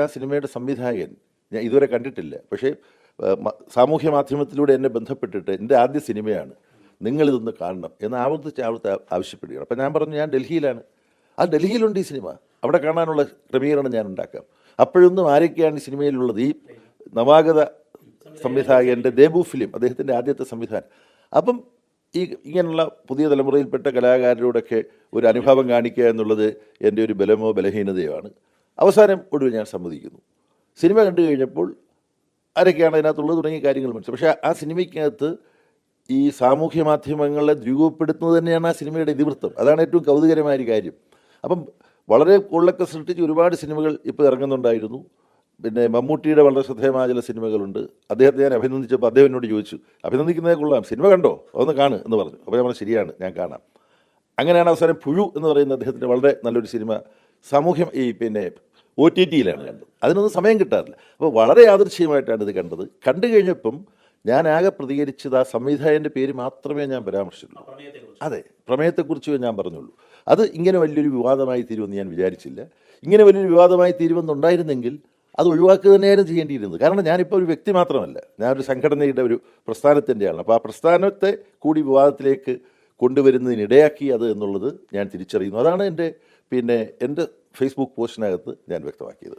ആ സിനിമയുടെ സംവിധായകൻ ഞാൻ ഇതുവരെ കണ്ടിട്ടില്ല. പക്ഷേ സാമൂഹ്യ മാധ്യമത്തിലൂടെ എന്നെ ബന്ധപ്പെട്ടിട്ട് എൻ്റെ ആദ്യ സിനിമയാണ്, നിങ്ങളിതൊന്ന് കാണണം എന്ന് ആവർത്തിച്ച് ആവശ്യപ്പെടുകയാണ്. അപ്പം ഞാൻ പറഞ്ഞു ഞാൻ ഡൽഹിയിലാണ്. ആ ഡൽഹിയിലുണ്ട് ഈ സിനിമ, അവിടെ കാണാനുള്ള ക്രമീകരണം ഞാൻ ഉണ്ടാക്കാം. അപ്പോഴൊന്നും ആരൊക്കെയാണ് ഈ സിനിമയിലുള്ളത്? ഈ നവാഗത സംവിധായകൻ്റെ ദേബു ഫിലിം, അദ്ദേഹത്തിൻ്റെ ആദ്യത്തെ സംവിധാനം. അപ്പം ഇങ്ങനെയുള്ള പുതിയ തലമുറയിൽപ്പെട്ട കലാകാരരോടൊക്കെ ഒരു അനുഭവം കാണിക്കുക എന്നുള്ളത് എൻ്റെ ഒരു ബലമോ ബലഹീനതയോ ആണ്. അവസാനം ഒടുവിൽ ഞാൻ സമ്മതിക്കുന്നു. സിനിമ കണ്ടു കഴിഞ്ഞപ്പോൾ ആരൊക്കെയാണ് അതിനകത്തുള്ളത് തുടങ്ങിയ കാര്യങ്ങൾ മനസ്സിലായി. പക്ഷേ ആ സിനിമയ്ക്കകത്ത് ഈ സാമൂഹ്യ മാധ്യമങ്ങളെ ദ്രുവപ്പെടുത്തുന്നത് തന്നെയാണ് ആ സിനിമയുടെ ഇതിവൃത്തം. അതാണ് ഏറ്റവും കൗതുകരമായ ഒരു കാര്യം. അപ്പം വളരെ കൊള്ളൊക്കെ സൃഷ്ടിച്ച് ഒരുപാട് സിനിമകൾ ഇപ്പോൾ ഇറങ്ങുന്നുണ്ടായിരുന്നു. പിന്നെ മമ്മൂട്ടിയുടെ വളരെ ശ്രദ്ധേയമായ ചില സിനിമകളുണ്ട്. അദ്ദേഹത്തെ ഞാൻ അഭിനന്ദിച്ചപ്പോൾ അദ്ദേഹം എന്നോട് ചോദിച്ചു, അഭിനന്ദിക്കുന്നതേ കൊള്ളാം, സിനിമ കണ്ടോ, അതൊന്ന് കാണ് എന്ന് പറഞ്ഞു. അപ്പോൾ ഞാൻ പറഞ്ഞു ശരിയാണ്, ഞാൻ കാണാം. അങ്ങനെയാണ് അവസാനം പുഴു എന്ന് പറയുന്ന അദ്ദേഹത്തിൻ്റെ വളരെ നല്ലൊരു സിനിമ സാമൂഹ്യം OTT-യിലാണ് കണ്ടത്. അതിനൊന്നും സമയം കിട്ടാറില്ല. അപ്പോൾ വളരെ യാദൃശ്ചികമായിട്ടാണ് ഇത് കണ്ടത്. കണ്ടു കഴിഞ്ഞപ്പം ഞാൻ ആകെ പ്രതികരിച്ചത് ആ സംവിധായകൻ്റെ പേര് മാത്രമേ ഞാൻ പരാമർശിച്ചുള്ളൂ. അതെ, പ്രമേയത്തെക്കുറിച്ച് ഞാൻ പറഞ്ഞുള്ളൂ. അത് ഇങ്ങനെ വലിയൊരു വിവാദമായി തീരുമെന്ന് ഞാൻ വിചാരിച്ചില്ല. ഇങ്ങനെ വലിയൊരു വിവാദമായി തീരുമെന്നുണ്ടായിരുന്നെങ്കിൽ അത് ഒഴിവാക്കുക തന്നെയായിരുന്നു ചെയ്യേണ്ടിയിരുന്നത്. കാരണം ഞാനിപ്പോൾ ഒരു വ്യക്തി മാത്രമല്ല, ഞാനൊരു സംഘടനയുടെ ഒരു പ്രസ്ഥാനത്തിൻ്റെ ആളാണ്. അപ്പോൾ ആ പ്രസ്ഥാനത്തെ കൂടി വിവാദത്തിലേക്ക് കൊണ്ടുവരുന്നതിനിടയാക്കി അത് എന്നുള്ളത് ഞാൻ തിരിച്ചറിയുന്നു. അതാണ് എൻ്റെ ഫേസ്ബുക്ക് പോസ്റ്റിനകത്ത് ഞാൻ വ്യക്തമാക്കിയത്.